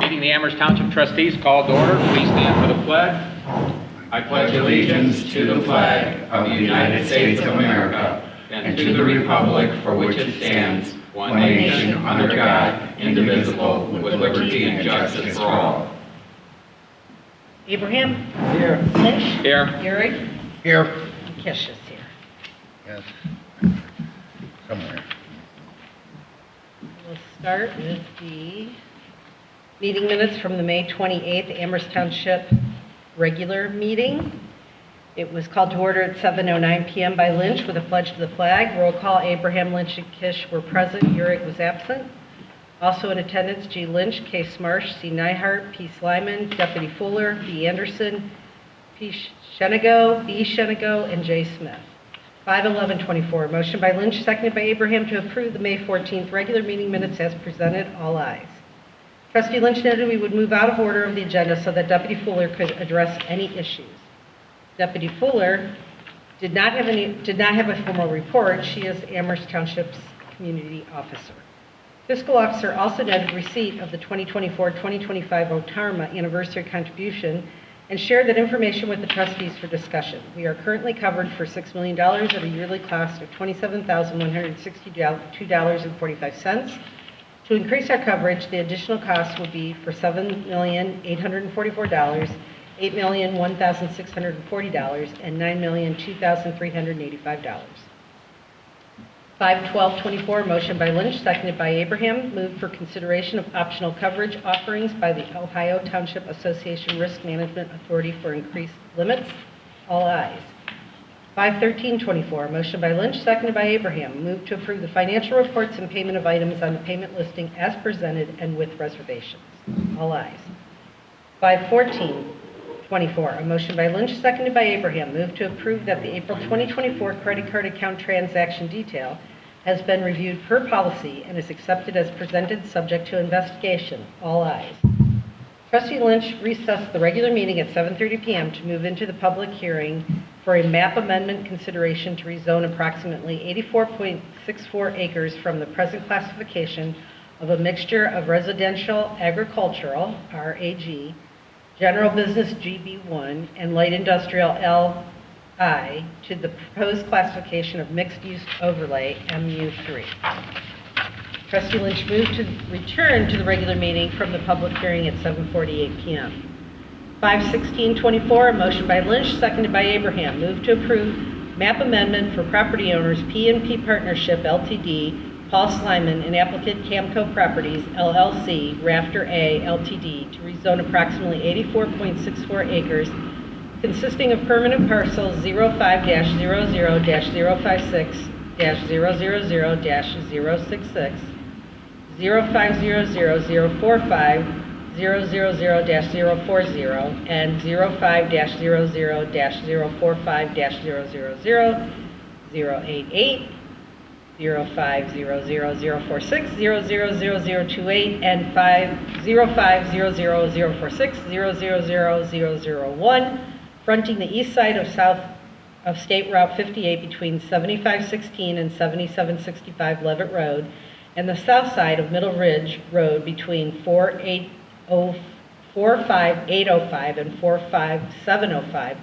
Meeting the Amherst Township Trustees called to order. Please stand for the pledge. I pledge allegiance to the flag of the United States of America and to the republic for which it stands, one nation under God, indivisible, with liberty and justice for all. Abraham? Here. Lynch? Here. Urick? Here. And Kish is here. Yes. Somewhere. We'll start with the meeting minutes from the May 28th Amherst Township regular meeting. It was called to order at 7:09 p.m. by Lynch with a pledge to the flag. Roll call, Abraham, Lynch, and Kish were present. Urick was absent. Also in attendance, G. Lynch, K. Smarsh, C. Nyhart, P. Slyman, Deputy Fuller, B. Anderson, P. Shenigo, B. Shenigo, and J. Smith. 5/11/24. Motion by Lynch, seconded by Abraham to approve the May 14th regular meeting minutes as presented. All ayes. Trustee Lynch noted we would move out of order of the agenda so that Deputy Fuller could address any issues. Deputy Fuller did not have a formal report. She is Amherst Township's community officer. Fiscal officer also noted receipt of the 2024-2025 OTARMA anniversary contribution and shared that information with the trustees for discussion. We are currently covered for $6 million at a yearly cost of $27,162.45. To increase our coverage, the additional cost would be for $7,844, $8,001,640, and $9,002,385. 5/12/24, motion by Lynch, seconded by Abraham, moved for consideration of optional coverage offerings by the Ohio Township Association Risk Management Authority for increased limits. All ayes. 5/13/24, motion by Lynch, seconded by Abraham, moved to approve the financial reports and payment of items on the payment listing as presented and with reservations. All ayes. 5/14/24, a motion by Lynch, seconded by Abraham, moved to approve that the April 2024 credit card account transaction detail has been reviewed per policy and is accepted as presented, subject to investigation. All ayes. Trustee Lynch recessed the regular meeting at 7:30 p.m. to move into the public hearing for a map amendment consideration to rezone approximately 84.64 acres from the present classification of a mixture of residential agricultural, RAG, general business, GB1, and light industrial, LI, to the proposed classification of mixed-use overlay, MU3. Trustee Lynch moved to return to the regular meeting from the public hearing at 7:48 p.m. 5/16/24, a motion by Lynch, seconded by Abraham, moved to approve map amendment for property owners P&P Partnership, LTD, Paul Slyman, and applicant Camco Properties, LLC, Rafter A, LTD, to rezone approximately 84.64 acres, consisting of permanent parcels 05-00-056-000-066, 0500-045, 000-040, and 05-00-045-000, 088, 0500-046, 000-028, and 0500-046, 000-001, fronting the east side of State Route 58 between 7516 and 7765 Levitt Road, and the south side of Middle Ridge Road between 45805 and 45705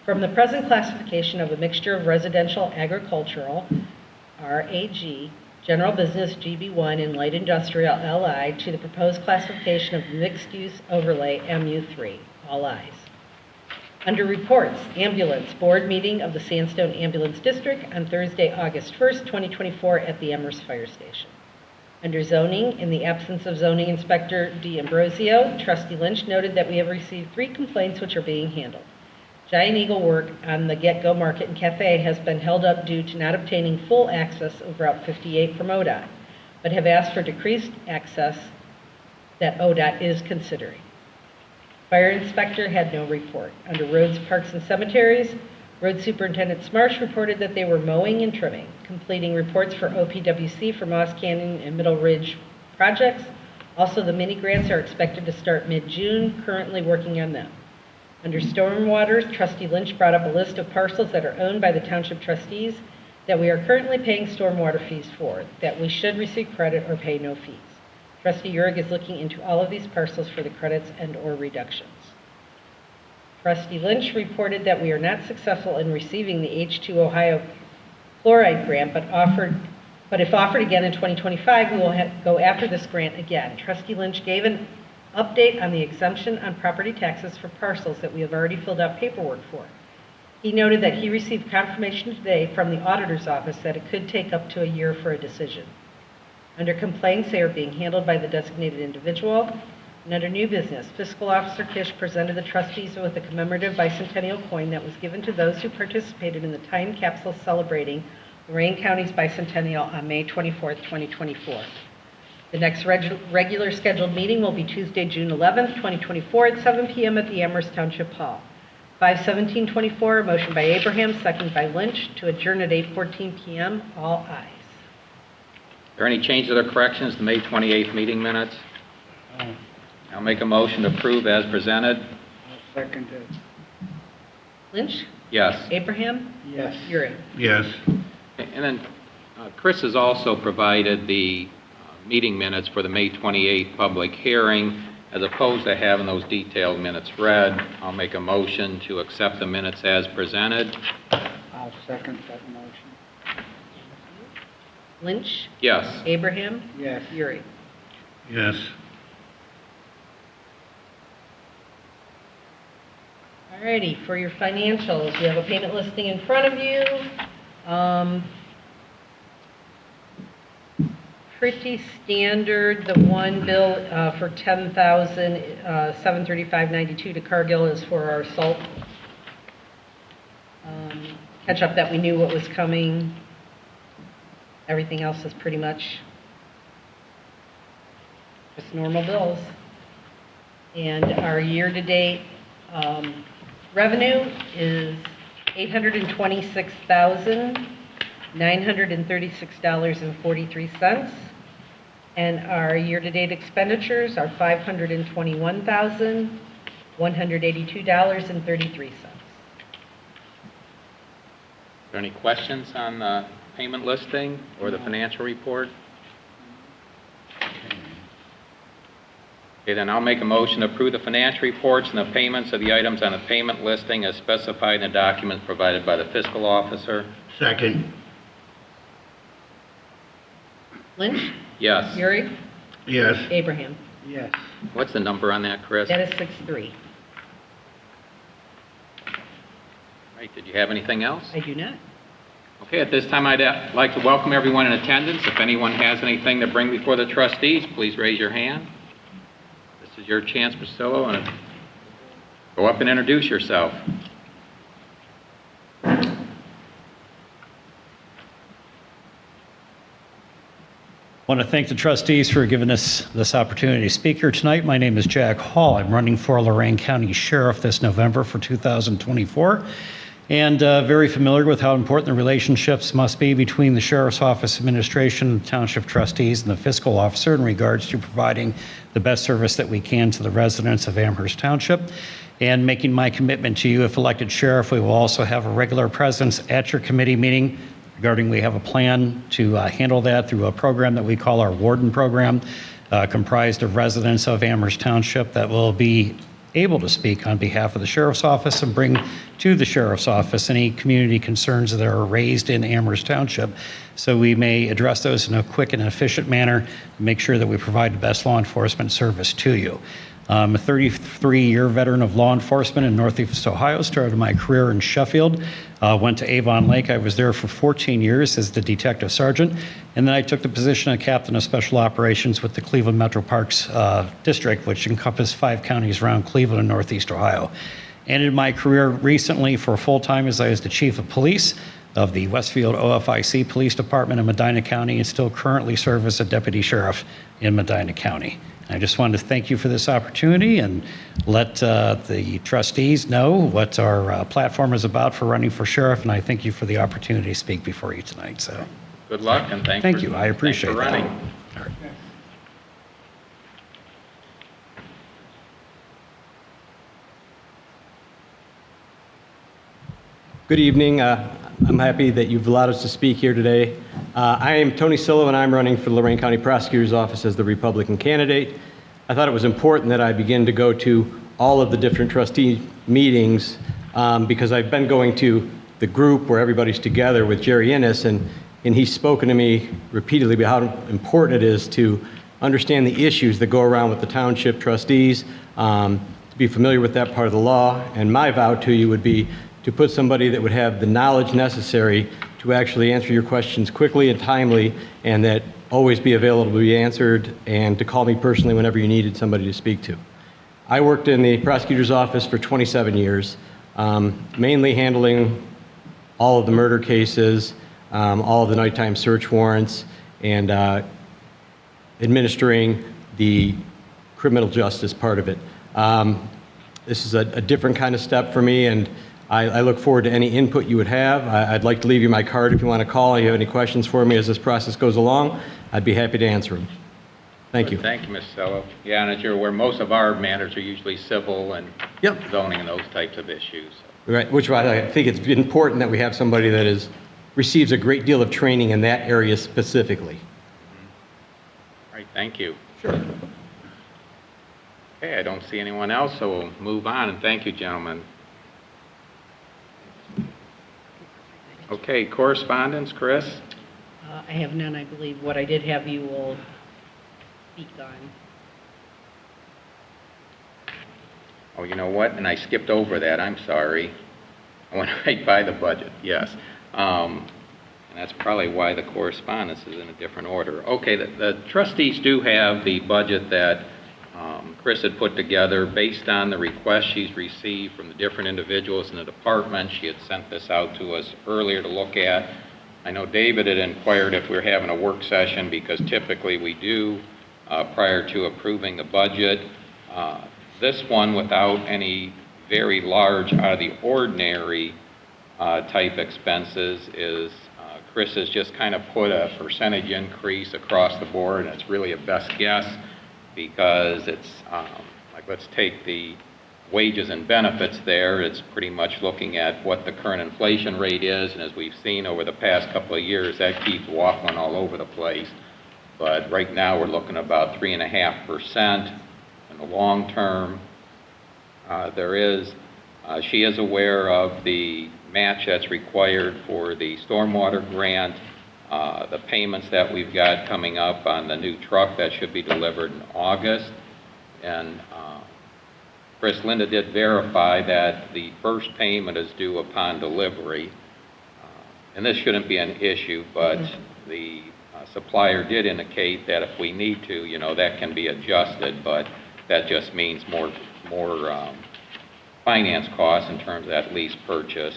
from the present classification of a mixture of residential agricultural, RAG, general business, GB1, and light industrial, LI, to the proposed classification of mixed-use overlay, MU3. All ayes. Under reports, ambulance board meeting of the Sandstone Ambulance District on Thursday, August 1st, 2024 at the Amherst Fire Station. Under zoning, in the absence of zoning inspector D'Ambrosio, Trustee Lynch noted that we have received 3 complaints which are being handled. Giant Eagle work on the Get-Go Market and Cafe has been held up due to not obtaining full access of Route 58 from ODOT, but have asked for decreased access that ODOT is considering. Fire inspector had no report. Under roads, parks, and cemeteries, Road Superintendent Smarsh reported that they were mowing and trimming, completing reports for OPWC for Moss Canyon and Middle Ridge projects. Also, the mini grants are expected to start mid-June, currently working on them. Under stormwater, Trustee Lynch brought up a list of parcels that are owned by the township trustees that we are currently paying stormwater fees for, that we should receive credit or pay no fees. Trustee Urich is looking into all of these parcels for the credits and/or reductions. Trustee Lynch reported that we are not successful in receiving the H2 Ohio fluoride grant, but if offered again in 2025, we will go after this grant again. Trustee Lynch gave an update on the exemption on property taxes for parcels that we have already filled out paperwork for. He noted that he received confirmation today from the auditor's office that it could take up to a year for a decision. Under complaints, they are being handled by the designated individual. And under new business, Fiscal Officer Kish presented the trustees with a commemorative bicentennial coin that was given to those who participated in the time capsule celebrating Lorraine County's bicentennial on May 24th, 2024. The next regular scheduled meeting will be Tuesday, June 11th, 2024 at 7 p.m. at the Amherst Township Hall. 5/17/24, a motion by Abraham, second by Lynch, to adjourn at 8:14 p.m. All ayes. Are there any changes or corrections to May 28th meeting minutes? I'll make a motion to approve as presented. Second it. Lynch? Yes. Abraham? Yes. Urich? Yes. And then Chris has also provided the meeting minutes for the May 28th public hearing. As opposed to having those detailed minutes read, I'll make a motion to accept the minutes as presented. I'll second that motion. Lynch? Yes. Abraham? Yes. Urich? Yes. Alrighty, for your financials, you have a payment listing in front of you. Pretty standard. The one bill for $10,735.92 to Cargill is for our salt catch up that we knew what was coming. Everything else is pretty much just normal bills. And our year-to-date revenue is $826,936.43. And our year-to-date expenditures are $521,182.33. Are there any questions on the payment listing or the financial report? Okay, then I'll make a motion to approve the financial reports and the payments of the items on the payment listing as specified in the documents provided by the fiscal officer. Second. Lynch? Yes. Urich? Yes. Abraham? Yes. What's the number on that, Chris? That is 6-3. Right, did you have anything else? I do not. Okay, at this time, I'd like to welcome everyone in attendance. If anyone has anything to bring before the trustees, please raise your hand. This is your chance, Priscilla, and go up and introduce yourself. I want to thank the trustees for giving us this opportunity to speak here tonight. My name is Jack Hall. I'm running for Lorraine County Sheriff this November for 2024, and very familiar with how important the relationships must be between the Sheriff's Office administration, township trustees, and the fiscal officer in regards to providing the best service that we can to the residents of Amherst Township. And making my commitment to you, if elected sheriff, we will also have a regular presence at your committee meeting regarding we have a plan to handle that through a program that we call our Warden Program, comprised of residents of Amherst Township that will be able to speak on behalf of the Sheriff's Office and bring to the Sheriff's Office any community concerns that are raised in Amherst Township, so we may address those in a quick and efficient manner and make sure that we provide the best law enforcement service to you. I'm a 33-year veteran of law enforcement in Northeast Ohio, started my career in Sheffield, went to Avon Lake. I was there for 14 years as the detective sergeant, and then I took the position of captain of special operations with the Cleveland Metro Parks District, which encompassed 5 counties around Cleveland and Northeast Ohio. Ended my career recently for full-time as I was the chief of police of the Westfield OFIC Police Department in Medina County and still currently serve as a deputy sheriff in Medina County. I just wanted to thank you for this opportunity and let the trustees know what our platform is about for running for sheriff, and I thank you for the opportunity to speak before you tonight. So, Good luck, and thank you. I appreciate thanks for that. running. All right. Good evening. I'm happy that you've allowed us to speak here today. I am Tony Sillo, and I'm running for the Lorraine County Prosecutor's Office as the Republican candidate. I thought it was important that I begin to go to all of the different trustee meetings because I've been going to the group where everybody's together with Jerry Innes, and he's spoken to me repeatedly about how important it is to understand the issues that go around with the township trustees, to be familiar with that part of the law. And my vow to you would be to put somebody that would have the knowledge necessary to actually answer your questions quickly and timely, and that always be available to be answered, and to call me personally whenever you needed somebody to speak to. I worked in the prosecutor's office for 27 years, mainly handling all of the murder cases, all of the nighttime search warrants, and administering the criminal justice part of it. This is a different kind of step for me, and I look forward to any input you would have. I'd like to leave you my card if you want to call. If you have any questions for me as this process goes along, I'd be happy to answer them. Thank you. Thank you, Ms. Sello. Yeah, and as you're aware, most of our matters are usually civil and Yep. zoning and those types of issues. Right, which why I think it's important that we have somebody that receives a great deal of training in that area specifically. All right, thank you. Sure. Okay, I don't see anyone else, so we'll move on, and thank you, gentlemen. Okay, correspondence, Chris? I have none, I believe. What I did have you will speak on. Oh, you know what? And I skipped over that. I'm sorry. I went right by the budget. Yes. And that's probably why the correspondence is in a different order. Okay, the trustees do have the budget that Chris had put together based on the requests she's received from the different individuals in the department. She had sent this out to us earlier to look at. I know David had inquired if we were having a work session, because typically we do prior to approving the budget. This one, without any very large, out of the ordinary type expenses, is Chris has just kind of put a percentage increase across the board, and it's really a best guess, because it's like, let's take the wages and benefits there. It's pretty much looking at what the current inflation rate is, and as we've seen over the past couple of years, that keeps waffling all over the place. But right now, we're looking about 3.5%. In the long term, she is aware of the match that's required for the stormwater grant, the payments that we've got coming up on the new truck that should be delivered in August. And Linda did verify that the first payment is due upon delivery. And this shouldn't be an issue, but the supplier did indicate that if we need to, that can be adjusted, but that just means more finance costs in terms of that lease purchase.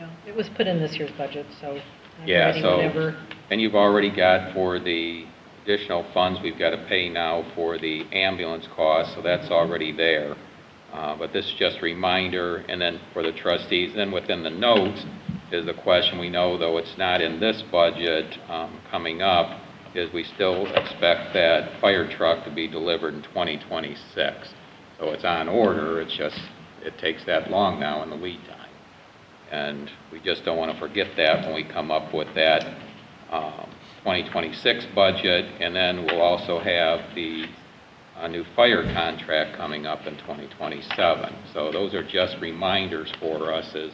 No, it was put in this year's budget, so I'm Yeah, ready so, whenever. and you've already got, for the additional funds we've got to pay now for the ambulance costs, so that's already there. But this is just a reminder, and then for the trustees, then within the notes is the question, we know, though it's not in this budget coming up, is we still expect that fire truck to be delivered in 2026. So it's on order, it's just, it takes that long now in the lead time. And we just don't want to forget that when we come up with that 2026 budget, and then we'll also have the new fire contract coming up in 2027. So those are just reminders for us as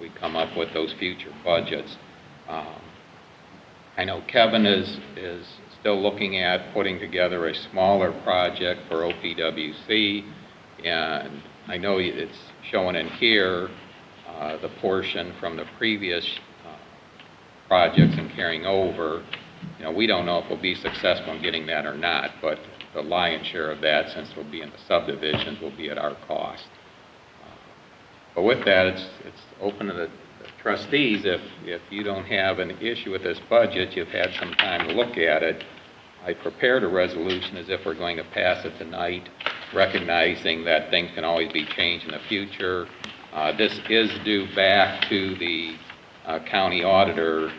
we come up with those future budgets. I know Kevin is still looking at putting together a smaller project for OPWC, and I know it's showing in here the portion from the previous projects and carrying over. We don't know if we'll be successful in getting that or not, but the lion's share of that, since we'll be in the subdivisions, will be at our cost. But with that, it's open to the trustees. If you don't have an issue with this budget, you've had some time to look at it. I prepared a resolution as if we're going to pass it tonight, recognizing that things can always be changed in the future. This is due back to the county auditor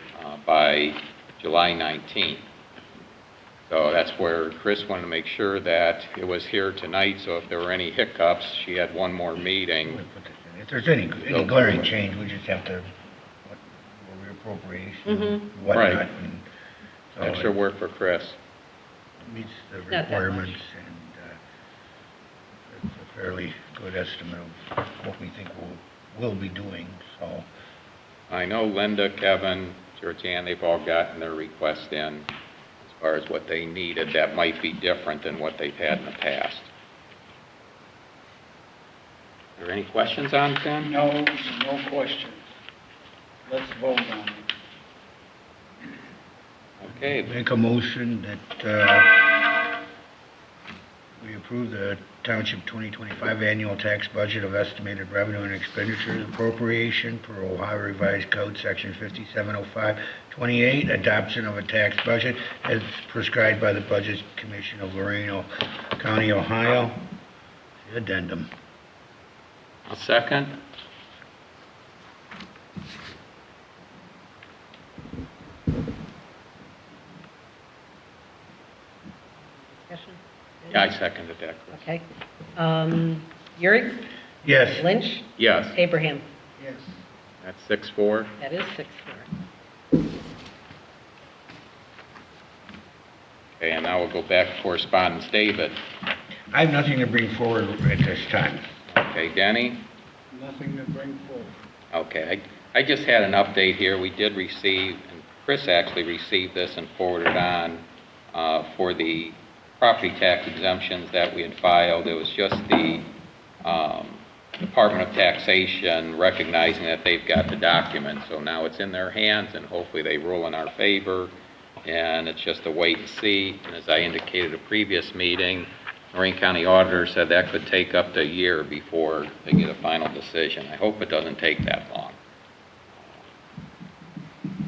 by July 19th. So that's where Chris wanted to make sure that it was here tonight, so if there were any hiccups, she had one more meeting. If there's any glaring change, we just have to, we're appropriation Mhm. and whatnot. Right. And so Extra it work for Chris. meets the Not that much. requirements, and it's a fairly good estimate of what we think we'll be doing, so. I know Linda, Kevin, Georgianne, they've all gotten their request in as far as what they needed. That might be different than what they've had in the past. Are there any questions on 10? No question. Let's vote on it. Okay, Make a motion that we approve the Township 2025 annual tax budget of estimated revenue and expenditures appropriation per Ohio Revised Code, Section 570528, adoption of a tax budget as prescribed by the Budget Commission of Lorraine County, Ohio. Addendum. I'll second. Discussion? Yeah, I seconded that, Chris. Okay. Urick? Yes. Lynch? Yes, Abraham? Yes. that's 6-4. That is 6-4. Okay, and now we'll go back to correspondence. David. I have nothing to bring forward at this time. Okay, Denny. Nothing to bring forward. Okay, I just had an update here. We did receive, and Chris actually received this and forwarded on for the property tax exemptions that we had filed. It was just the Department of Taxation recognizing that they've got the document. So now it's in their hands, and hopefully they rule in our favor. And it's just a wait and see. And as I indicated at a previous meeting, Lorraine County Auditor said that could take up to a year before they get a final decision. I hope it doesn't take that long.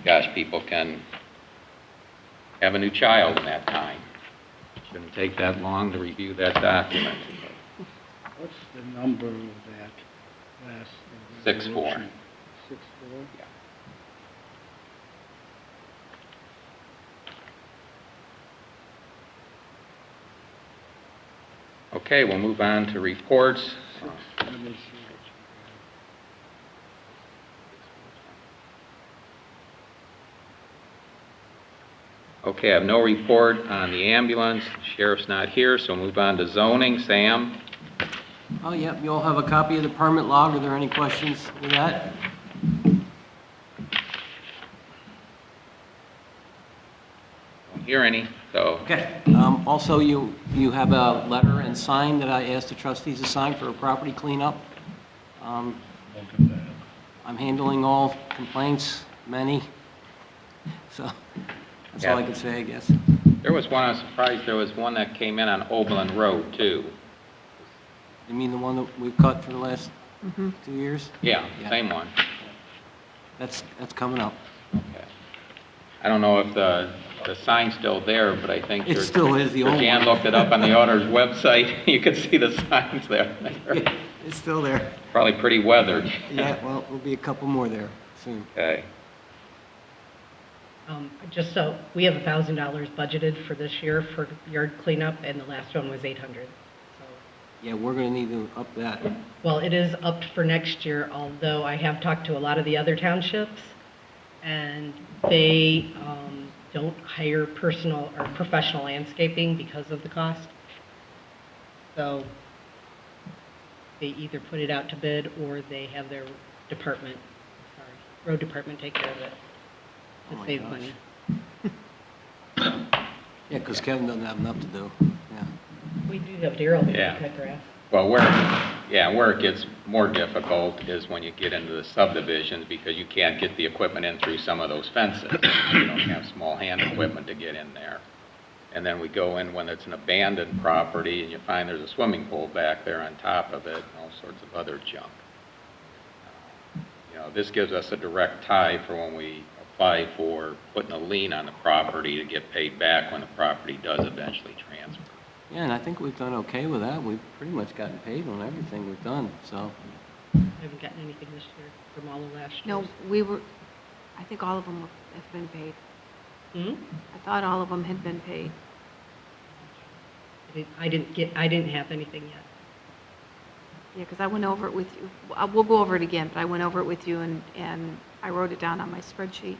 Gosh, people can have a new child in that time. Shouldn't take that long to review that document. What's the number of that last? 6-4. 6-4? Okay, we'll move on to reports. Let me see. Okay, I have no report on the ambulance. Sheriff's not here, so we'll move on to zoning. Sam? Oh, yep, you all have a copy of the permit log. Are there any questions with that? Don't hear any, so. Okay. Also, you have a letter and sign that I asked the trustees to sign for a property cleanup. I'm handling all complaints, many. So that's all I can say, I guess. There was one, I was surprised, there was one that came in on Oberlin Road, too. You mean the one that we've cut for the last 2 years? Yeah, Yeah. same one. That's coming up. Okay. I don't know if the sign's still there, but I think. It still is the old Jan one. looked it up on the auditor's website. You can see the signs there. It's still there. Probably pretty weathered. Yeah, well, there'll be a couple more there soon. Okay. Just so, we have $1,000 budgeted for this year for yard cleanup, and the last one was 800. So, Yeah, we're gonna need to up that. well, it is upped for next year, although I have talked to a lot of the other townships, and they don't hire personal or professional landscaping because of the cost. So they either put it out to bid or they have their department, road department take care of it Oh to my save gosh. money. Yeah, because Kevin doesn't have enough to do. Yeah. We do have Daryl that Yeah. can cut grass. Well, where it gets more difficult is when you get into the subdivisions, because you can't get the equipment in through some of those fences. You don't have small hand equipment to get in there. And then we go in when it's an abandoned property, and you find there's a swimming pool back there on top of it, and all sorts of other junk. You know, this gives us a direct tie for when we apply for putting a lien on the property to get paid back when the property does eventually transfer. Yeah, and I think we've done okay with that. We've pretty much gotten paid on everything we've done, so. I haven't gotten anything this year from all of last year. No, I think all of them have been paid. I thought all of them had been paid. I didn't have anything yet. Yeah, because I went over it with you. We'll go over it again, but I went over it with you, and I wrote it down on my spreadsheet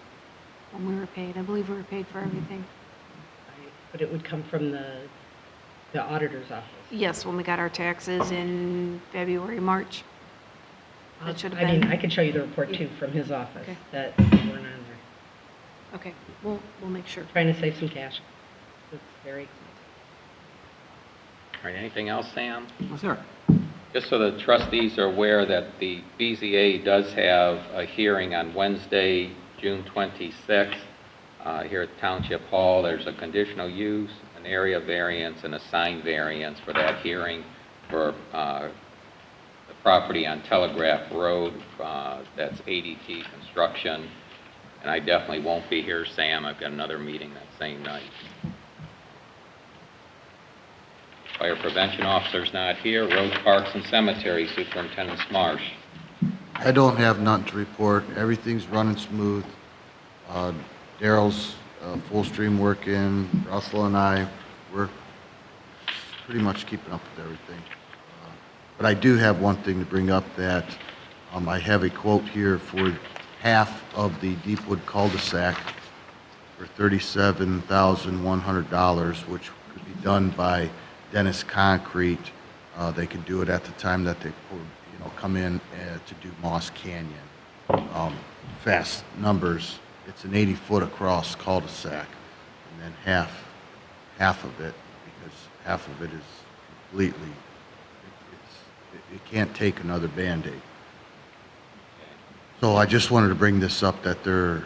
when we were paid. I believe we were paid for everything. But it would come from the auditor's office. Yes, when we got our taxes in February, March. That should have I mean, been. I could show you the report too from his office Okay. that weren't on there. Okay, we'll make sure. Trying to save some cash. It's very expensive. All right, anything else, Sam? Well, sir. Just so the trustees are aware that the BZA does have a hearing on Wednesday, June 26th, here at Township Hall. There's a conditional use, an area variance, and a sign variance for that hearing for the property on Telegraph Road. That's ADT Construction. And I definitely won't be here, Sam. I've got another meeting that same night. Fire prevention officer's not here. Roads, Parks, and Cemetery, Superintendent Marsh. I don't have nothing to report. Everything's running smooth. Daryl's full stream working. Russell and I, we're pretty much keeping up with everything. But I do have one thing to bring up that I have a quote here for half of the Deepwood cul-de-sac for $37,100, which could be done by Dennis Concrete. They could do it at the time that they come in to do Moss Canyon. Fast numbers, it's an 80-foot across cul-de-sac, and then half of it, because half of it is completely, it can't take another Band-Aid. So I just wanted to bring this up, that their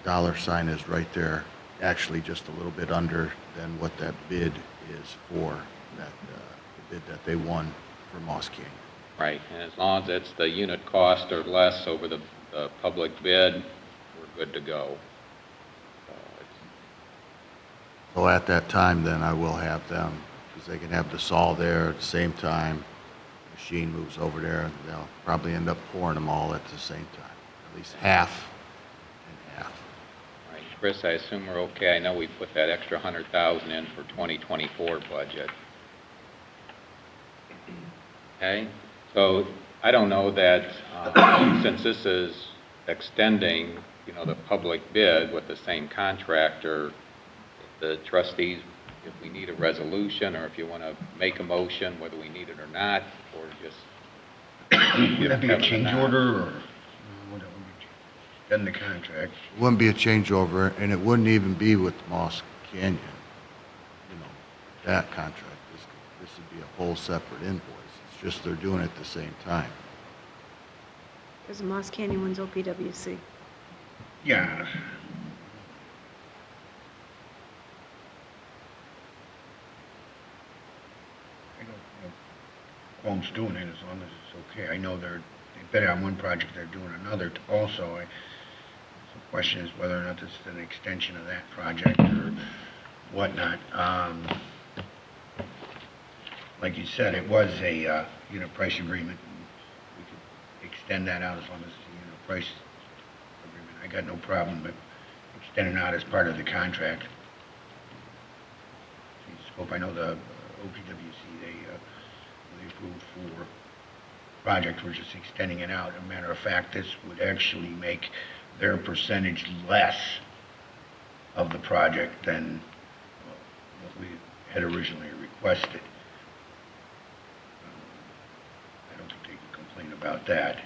dollar sign is right there, actually just a little bit under than what that bid is for, the bid that they won for Moss Canyon. Right, and as long as it's the unit cost or less over the public bid, we're good to go. So at that time, then I will have them, because they can have the saw there at the same time. Machine moves over there, and they'll probably end up pouring them all at the same time, at least half and half. All right, Chris, I assume we're okay. I know we put that extra $100,000 in for 2024 budget. Okay, so I don't know that since this is extending, the public bid with the same contractor, the trustees, if we need a resolution, or if you want to make a motion, whether we need it or not, or just... Would that be a change order, or would it be in the contract? It wouldn't be a changeover, and it wouldn't even be with Moss Canyon, that contract. This would be a whole separate invoice. It's just they're doing it at the same time. Because the Moss Canyon one's OPWC. Yeah. I don't know if Quome's doing it as long as it's okay. I know they bid on one project, they're doing another also. The question is whether or not this is an extension of that project or whatnot. Like you said, it was a unit price agreement. We could extend that out as long as it's a unit price agreement. I got no problem with extending out as part of the contract. Scope, I know the OPWC, they approved for project, we're just extending it out. As a matter of fact, this would actually make their percentage less of the project than what we had originally requested. I don't think they can complain about that.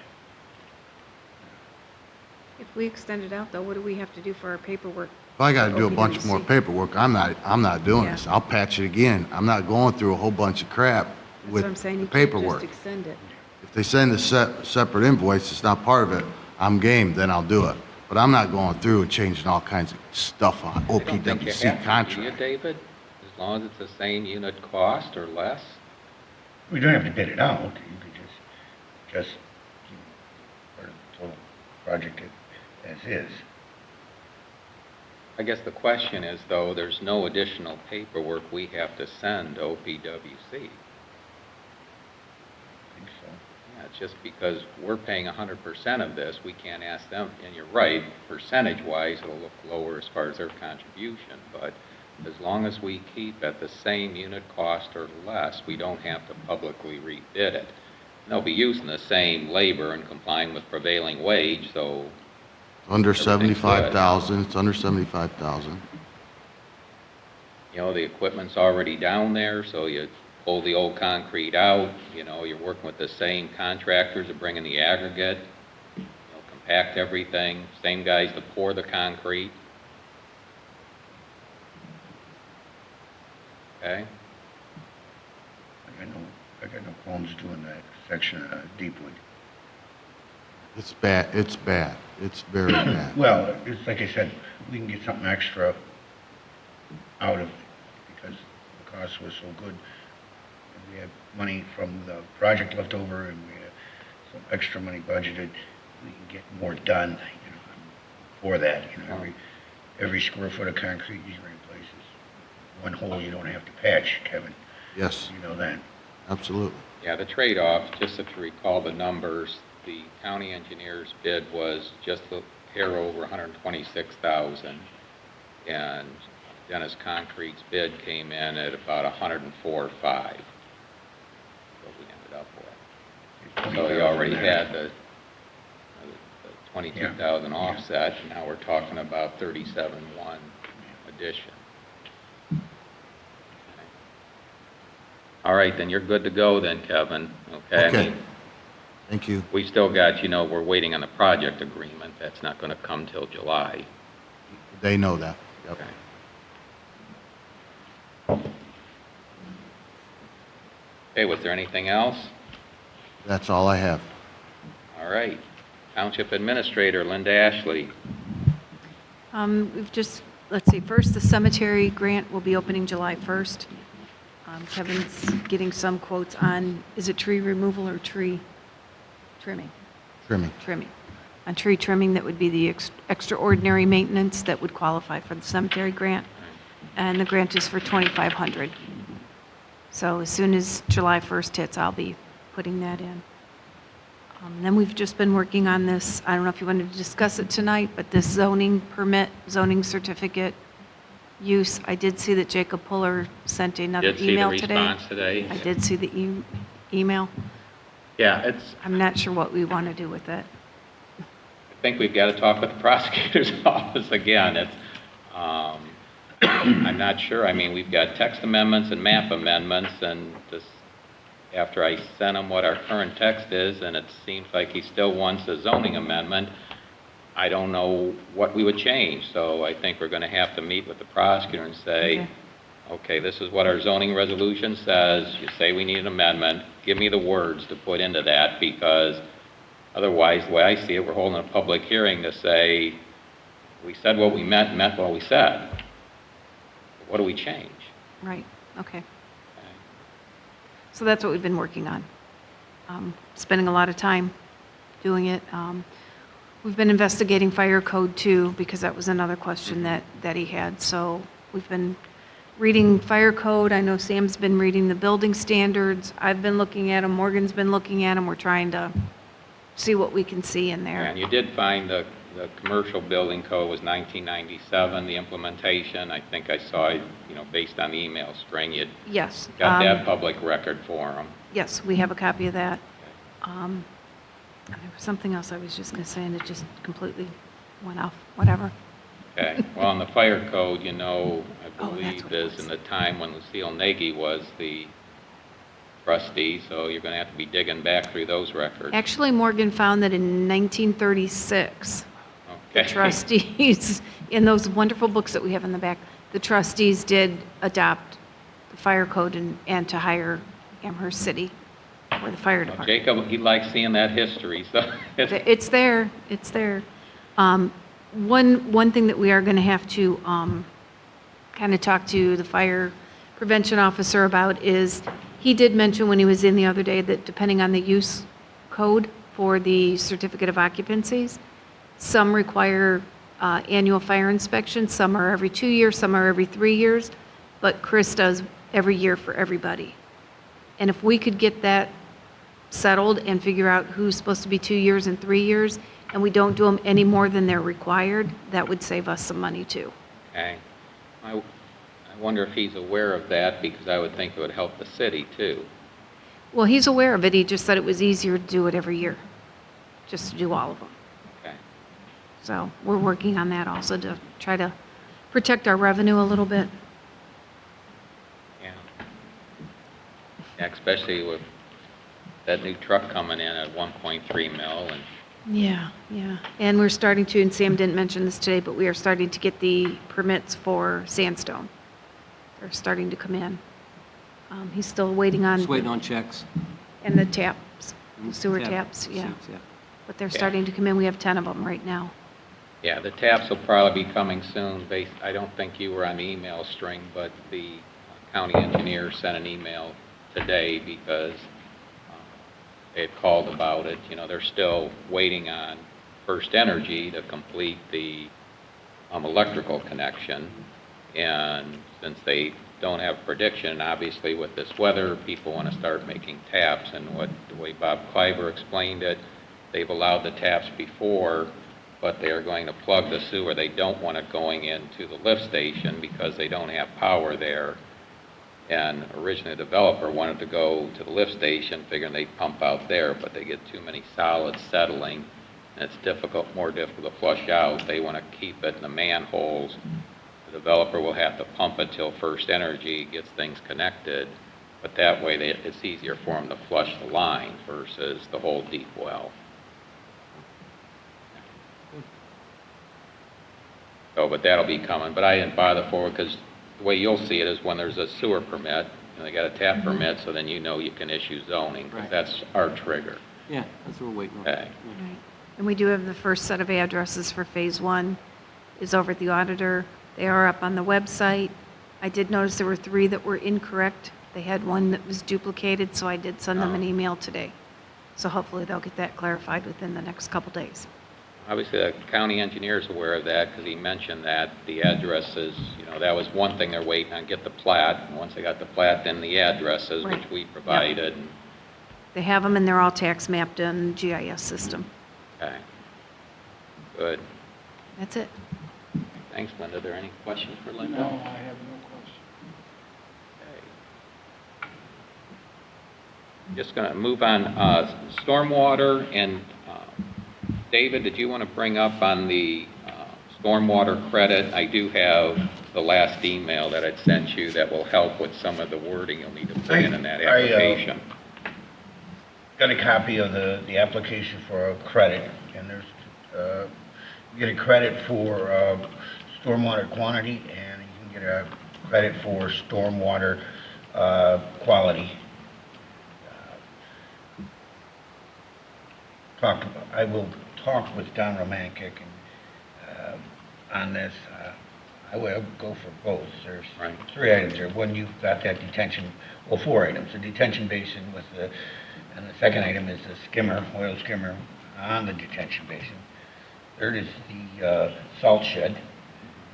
If we extend it out, though, what do we have to do for our paperwork? If I gotta do a bunch more OPWC? paperwork, I'm not doing Yeah. this. I'll patch it again. I'm not going through a whole bunch of crap That's with what I'm saying, the you can't paperwork. just extend it. If they send a separate invoice, it's not part of it, I'm game, then I'll do it. But I'm not going through and changing all kinds of stuff on I don't think you OPWC have to, do you, contract. David? As long as it's the same unit cost or less? We don't have to bid it out, you could just part of the total project as is. I guess the question is, though, there's no additional paperwork we have to send to OPWC. I think so. Yeah, it's just because we're paying 100% of this, we can't ask them, and you're right, percentage-wise, it'll look lower as far as their contribution, but as long as we keep at the same unit cost or less, we don't have to publicly rebid it. They'll be using the same labor and complying with prevailing wage, so Under Everything's 75,000, it's under 75,000. You know, the equipment's already down there, so you pull the old concrete out, you know, you're working with the same contractors that bring in the aggregate, you know, compact everything, same guys to pour the concrete. Okay? I got no qualms doing that section Deepwood. It's bad, it's bad. It's very bad. Well, it's like I said, we can get something extra out of it because the cost was so good. And we had money from the project left over and we had some extra money budgeted. We can get more done, you know, for that. You know, every square foot of concrete you replace is one hole you don't have to patch, Kevin. Yes, You know that. absolutely. Yeah, the trade-off, just if you recall the numbers, the county engineer's bid was just a hair over 126,000, and Dennis Concrete's bid came in at about 104.5. What we ended up with. So you already had the 22,000 offset, and now we're talking about 37.1 addition. All right, then you're good to go then, Kevin, okay? I Okay. mean, Thank you. we still got, you know, we're waiting on the project agreement. That's not going to come till July. They know that. Yep. Okay. Okay, was there anything else? That's all I have. All right. Township Administrator Linda Ashley. We've just, let's see, first, the cemetery grant will be opening July 1st. Kevin's getting some quotes on, is it tree removal or tree trimming? Trimming. Trimming. On tree trimming, that would be the extraordinary maintenance that would qualify for the cemetery grant. And the grant is for $2,500. So as soon as July 1st hits, I'll be putting that in. Then we've just been working on this, I don't know if you wanted to discuss it tonight, but this zoning permit, zoning certificate use, I did see that Jacob Puller sent another Did see the email today. response today? I did see the email. Yeah, it's, I'm not sure what we want to do with it. I think we've got to talk with the prosecutor's office again. It's, I'm not sure. I mean, we've got text amendments and map amendments, and this, after I sent him what our current text is, and it seems like he still wants a zoning amendment, I don't know what we would change. So I think we're going to have to meet with the prosecutor and say, okay, this is what our zoning resolution says. You say we need an amendment. Give me the words to put into that, because otherwise, the way I see it, we're holding a public hearing to say, we said what we meant what we said. What do we change? Right, okay. So that's what we've been working on. Spending a lot of time doing it. We've been investigating fire code too, because that was another question that he had. So we've been reading fire code. I know Sam's been reading the building standards. I've been looking at them. Morgan's been looking at them. We're trying to see what we can see in there. And you did find the commercial building code was 1997, the implementation. I think I saw, you know, based on the email string, you Yes. got that public record for them. Yes, we have a copy of that. And there was something else I was just going to say, and it just completely went off, whatever. Okay, well, on the fire code, you know, I Oh, that's believe what it is was. in the time when Lucille Nagy was the trustee, so you're going to have to be digging back through those records. Actually, Morgan found that in 1936, the Okay. trustees, in those wonderful books that we have in the back, the trustees did adopt the fire code and to hire Amherst City for the fire Well, department. Jacob, he likes seeing that history, so it's It's there, it's there. One thing that we are going to have to kind of talk to the fire prevention officer about is, he did mention when he was in the other day that depending on the use code for the certificate of occupancies, some require annual fire inspections, some are every 2 years, some are every 3 years, but Chris does every year for everybody. And if we could get that settled and figure out who's supposed to be 2 years and 3 years, and we don't do them any more than they're required, that would save us some money too. okay. I wonder if he's aware of that, because I would think it would help the city too. Well, he's aware of it, he just said it was easier to do it every year, just to do all of them. Okay. So we're working on that also to try to protect our revenue a little bit. Yeah. Yeah, especially with that new truck coming in at 1.3 mil and Yeah, yeah. And we're starting to, and Sam didn't mention this today, but we are starting to get the permits for sandstone. They're starting to come in. He's still waiting on. Just waiting on checks. And the taps, sewer Tap- taps, yeah. seats, yeah. But they're starting to come in. We have 10 of them right now. yeah, the taps will probably be coming soon. I don't think you were on the email string, but the county engineer sent an email today because they had called about it. You know, they're still waiting on First Energy to complete the electrical connection. And since they don't have prediction, obviously with this weather, people want to start making taps. And the way Bob Kleiber explained it, they've allowed the taps before, but they are going to plug the sewer. They don't want it going into the lift station because they don't have power there. And originally the developer wanted to go to the lift station, figuring they'd pump out there, but they get too many solids settling, and it's more difficult to flush out. They want to keep it in the manholes. The developer will have to pump it till First Energy gets things connected, but that way it's easier for them to flush the line versus the whole deep well. So, but that'll be coming, but I didn't bother forward because the way you'll see it is when there's a sewer permit, and they got a tap permit, so then you know you can issue zoning, because Right. that's our trigger. Yeah, that's what we're waiting on. Okay. Right. And we do have the first set of addresses for Phase 1 is over at the auditor. They are up on the website. I did notice there were 3 that were incorrect. They had one that was duplicated, so I did send them an email today. So hopefully they'll get that clarified within the next couple days. Obviously, the county engineer is aware of that, because he mentioned that the addresses, you know, that was one thing they're waiting on, get the plat, and once they got the plat, then the addresses, which Right. we provided. They have them and they're all tax mapped in GIS system. Okay. Good. That's it. Thanks, Linda. Are there any questions for Linda? No, I have no question. Just going to move on, stormwater, and David, did you want to bring up on the stormwater credit? I do have the last email that I'd sent you that will help with some of the wording you'll need to put in that application. Got a copy of the application for a credit, and there's, you get a credit for stormwater quantity, and you can get a credit for stormwater quality. I will talk with Don Romankic on this. I will go for both. There's Right. 3 items there. One, you've got that detention, well, 4 items. The detention basin with and the second item is the skimmer, oil skimmer on the detention basin. Third is the salt shed.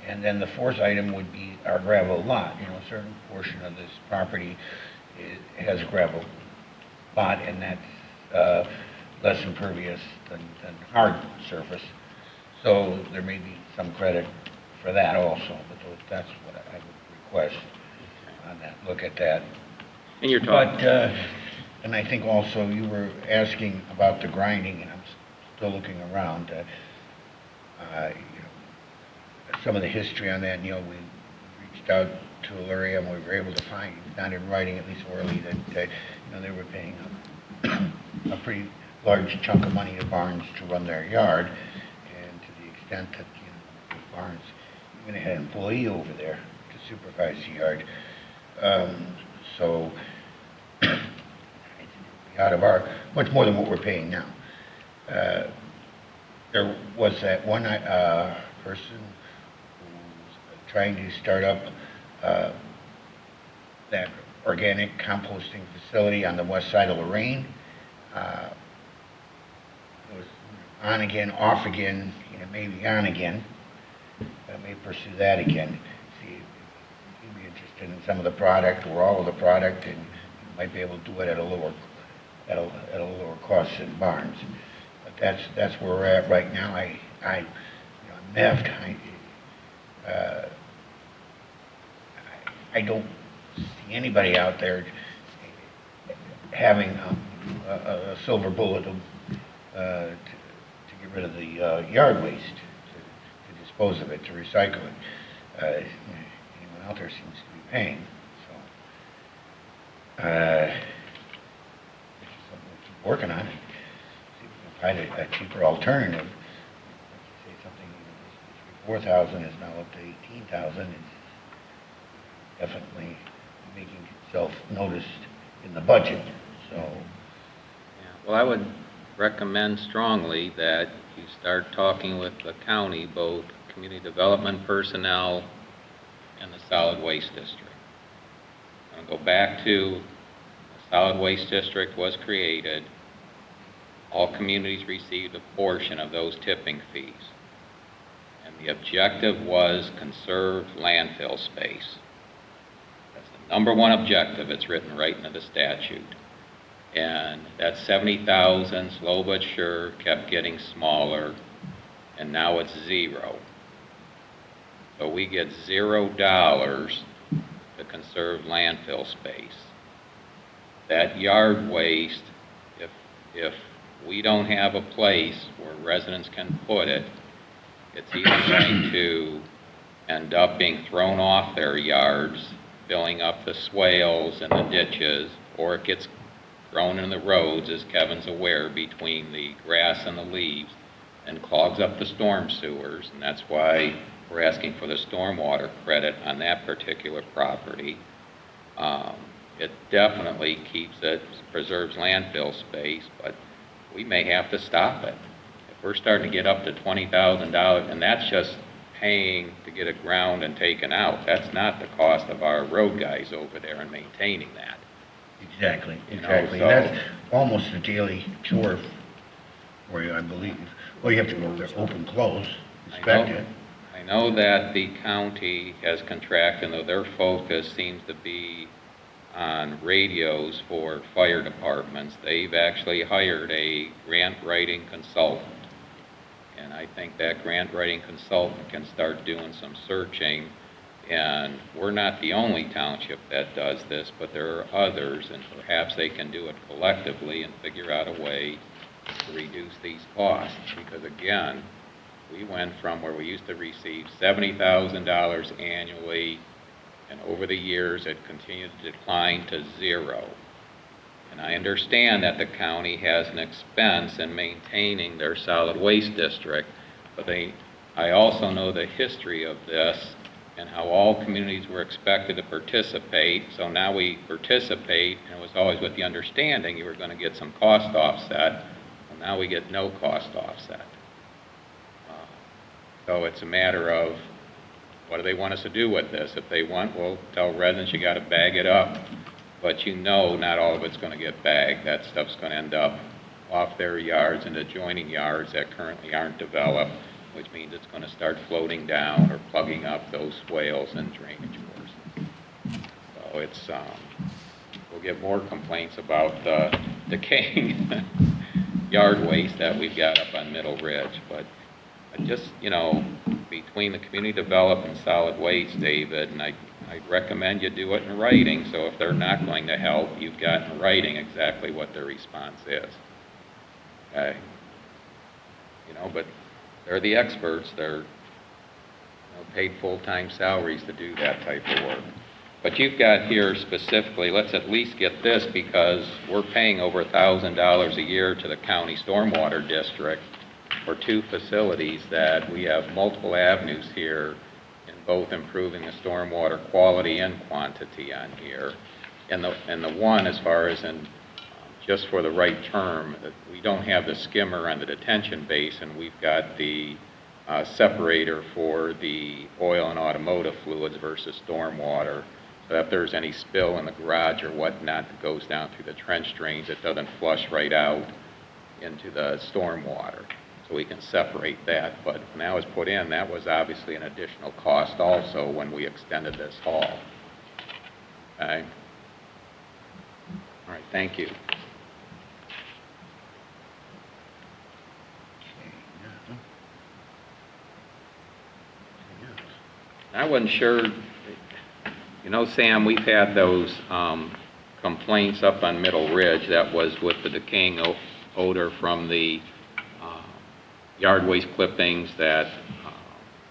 And then the 4th item would be our gravel lot. You know, a certain portion of this property has a gravel lot, and that's less impervious than hard surface. So there may be some credit for that also, but that's what I would request on that, look at that. And you're talking, But, and I think also you were asking about the grinding, and I'm still looking around. You know, some of the history on that, we reached out to Illyria, and we were able to find, not in writing, at least orally, that they were paying a pretty large chunk of money to Barnes to run their yard, and to the extent that Barnes even had an employee over there to supervise the yard. So out of our, much more than what we're paying now. There was that one person who was trying to start up that organic composting facility on the west side of Lorraine. It was on again, off again, maybe on again. I may pursue that again. See if you'd be interested in some of the product or all of the product, and you might be able to do it at a lower cost than Barnes. But that's where we're at right now. I'm miffed. I don't see anybody out there having a silver bullet to get rid of the yard waste. dispose of it, to recycle it. Anyone out there seems to be paying, so. It's just something we keep working on, and see if we can find a cheaper alternative. Like you say, something, you know, 4,000 is now up to 18,000, it's definitely making itself noticed in the budget, so. Yeah, well, I would recommend strongly that you start talking with the county, both community development personnel and the solid waste district. I'm going to go back to the solid waste district was created. All communities received a portion of those tipping fees. And the objective was conserve landfill space. That's the number one objective. It's written right into the statute. And that 70,000, slow but sure, kept getting smaller, and now it's zero. So we get $0 to conserve landfill space. That yard waste, if we don't have a place where residents can put it, it's either going to end up being thrown off their yards, filling up the swales and the ditches, or it gets thrown in the roads, as Kevin's aware, between the grass and the leaves, and clogs up the storm sewers, and that's why we're asking for the stormwater credit on that particular property. It definitely preserves landfill space, but we may have to stop it. If we're starting to get up to $20,000, and that's just paying to get it ground and taken out, that's not the cost of our road guys over there and maintaining that. Exactly, You know, exactly. so- That's almost a daily chore for you, I believe. Well, you have to go there, open, close, inspect it. I know that the county has contracted, though their focus seems to be on radios for fire departments. They've actually hired a grant writing consultant. And I think that grant writing consultant can start doing some searching. And we're not the only township that does this, but there are others, and perhaps they can do it collectively and figure out a way to reduce these costs. Because again, we went from where we used to receive $70,000 annually, and over the years it continued to decline to zero. And I understand that the county has an expense in maintaining their solid waste district, but I also know the history of this and how all communities were expected to participate. So now we participate, and it was always with the understanding you were going to get some cost offset. Well, now we get no cost offset. So it's a matter of what do they want us to do with this? If they want, we'll tell residents you got to bag it up. But you know not all of it's going to get bagged. That stuff's going to end up off their yards and adjoining yards that currently aren't developed, which means it's going to start floating down or plugging up those swales and drainage courses. So it's, we'll get more complaints about the decaying yard waste that we've got up on Middle Ridge. But just, you know, between the community development and solid waste, David, and I'd recommend you do it in writing, so if they're not going to help, you've got in writing exactly what their response is. Okay? You know, but they're the experts. They're paid full-time salaries to do that type of work. But you've got here specifically, let's at least get this, because we're paying over $1,000 a year to the county stormwater district for two facilities that we have multiple avenues here in both improving the stormwater quality and quantity on here. And the one, as far as in just for the right term, we don't have the skimmer on the detention basin. We've got the separator for the oil and automotive fluids versus stormwater. So if there's any spill in the garage or whatnot that goes down through the trench drains, it doesn't flush right out into the stormwater. So we can separate that. But when that was put in, that was obviously an additional cost also when we extended this hall. Okay? All right, thank you. I wasn't sure, you know, Sam, we've had those complaints up on Middle Ridge. That was with the decaying odor from the yard waste clippings that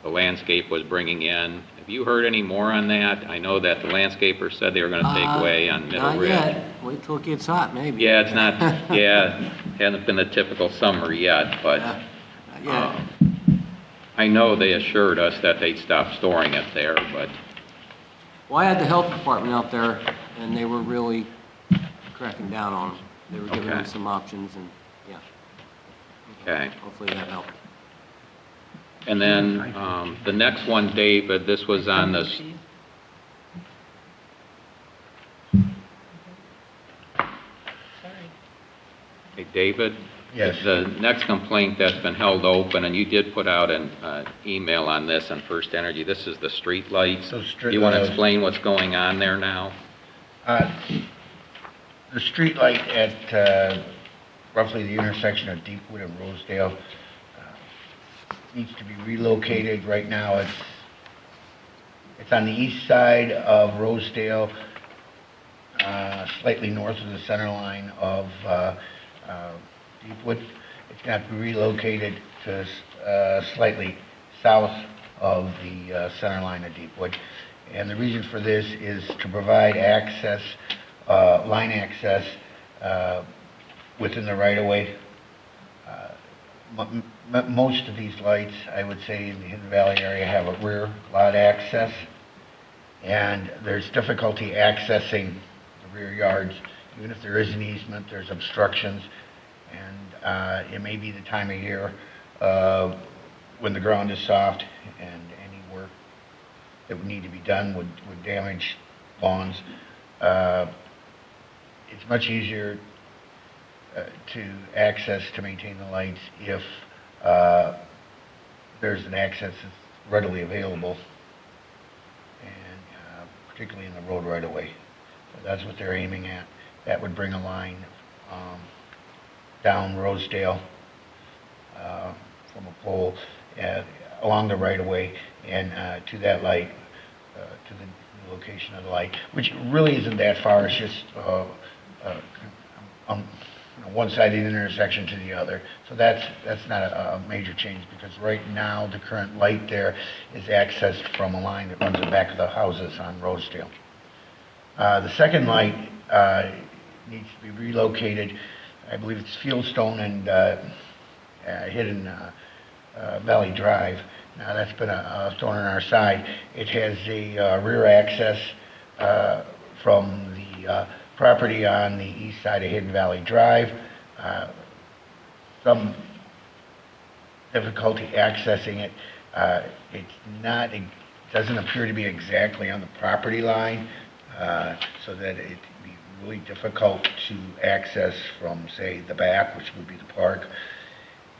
the landscape was bringing in. Have you heard any more on that? I know that the landscaper said they were going to take away on Middle Not Ridge. yet. Wait till it gets hot, maybe. Yeah, it's not, yeah, hasn't been the typical summer yet, but Not yet. I know they assured us that they'd stop storing it there, but, Well, I had the health department out there, and they were really cracking down on them. They were giving them Okay. some options, and, yeah, okay. hopefully that helped. And then, the next one, David, this was on the, Sorry. hey, David? Yes. The next complaint that's been held open, and you did put out an email on this on First Energy, this is the street lights. So Do you want to lights. explain what's going on there now? The street light at roughly the intersection of Deepwood and Rosedale needs to be relocated. Right now, it's on the east side of Rosedale, slightly north of the center line of Deepwood. It's going to have to be relocated to slightly south of the center line of Deepwood. And the reason for this is to provide access, line access within the right-of-way. Most of these lights, I would say, in the Hidden Valley area have a rear lot access, and there's difficulty accessing the rear yards. Even if there is an easement, there's obstructions, and it may be the time of year when the ground is soft, and any work that would need to be done would damage lawns. It's much easier to maintain the lights if there's an access that's readily available, and particularly in the road right away. So that's what they're aiming at. That would bring a line down Rosedale from a pole along the right of way and to that light, to the location of the light, which really isn't that far. It's just on one side of the intersection to the other. So that's not a major change, because right now the current light there is accessed from a line that runs the back of the houses on Rosedale. The second light needs to be relocated. I believe it's Fieldstone and Hidden Valley Drive. Now that's been a thorn in our side. It has a rear access from the property on the east side of Hidden Valley Drive. Some difficulty accessing it. It doesn't appear to be exactly on the property line, so that it'd be really difficult to access from, say, the back, which would be the park.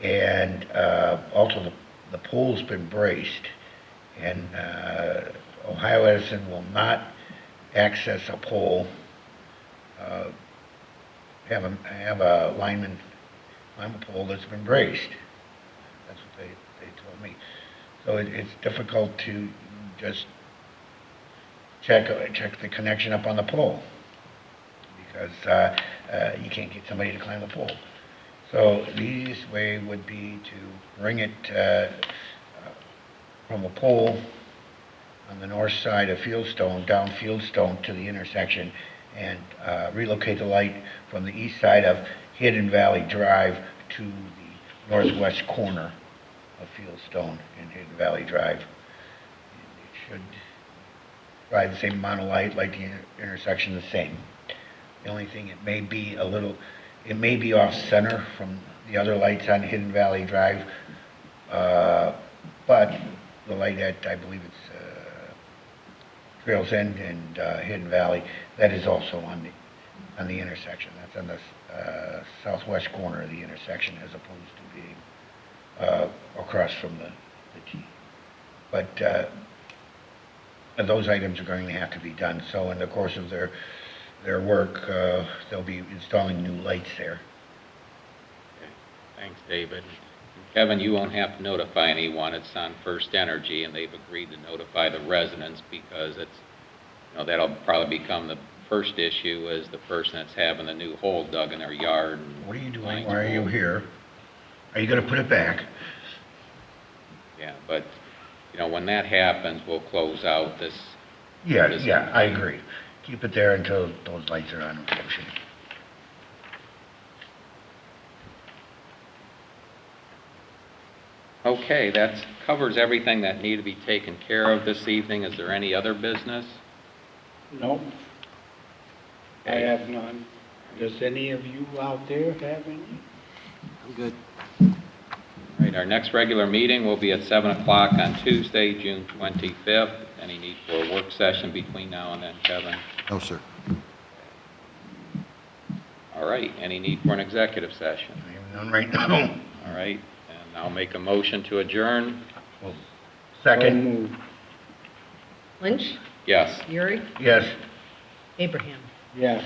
And also the pole's been braced, and Ohio Edison will not access a pole, have a lineman climb a pole that's been braced. That's what they told me. So it's difficult to just check the connection up on the pole, because you can't get somebody to climb the pole. So the easiest way would be to bring it from a pole on the north side of Fieldstone, down Fieldstone to the intersection, and relocate the light from the east side of Hidden Valley Drive to the northwest corner of Fieldstone and Hidden Valley Drive. It should provide the same amount of light, like the intersection the same. The only thing, it may be off center from the other lights on Hidden Valley Drive, but the light at, I believe it's Trails End and Hidden Valley, that is also on the intersection. That's on the southwest corner of the intersection, as opposed to being across from the T. But those items are going to have to be done. So in the course of their work, they'll be installing new lights there. Okay. Thanks, David. Kevin, you won't have to notify anyone. It's on First Energy, and they've agreed to notify the residents, because it's, that'll probably become the first issue, is the person that's having a new hole dug in their yard. What are you doing? Why are you here? Are you going to put it back? Yeah, but when that happens, we'll close out this. Yeah, this yeah, I complaint. agree. Keep it there until those lights are on, unfortunately. Okay, that covers everything that needed to be taken care of this evening. Is there any other business? No, I Okay. have none. Does any of you out there have any? I'm good. All right, our next regular meeting will be at 7 o'clock on Tuesday, June 25th. Any need for a work session between now and then, Kevin? No, sir. All right, any need for an executive session? I have none right now. All right, and I'll make a motion to adjourn. So Second, moved. Lynch, Yes. Urick, yes. Abraham. Yes.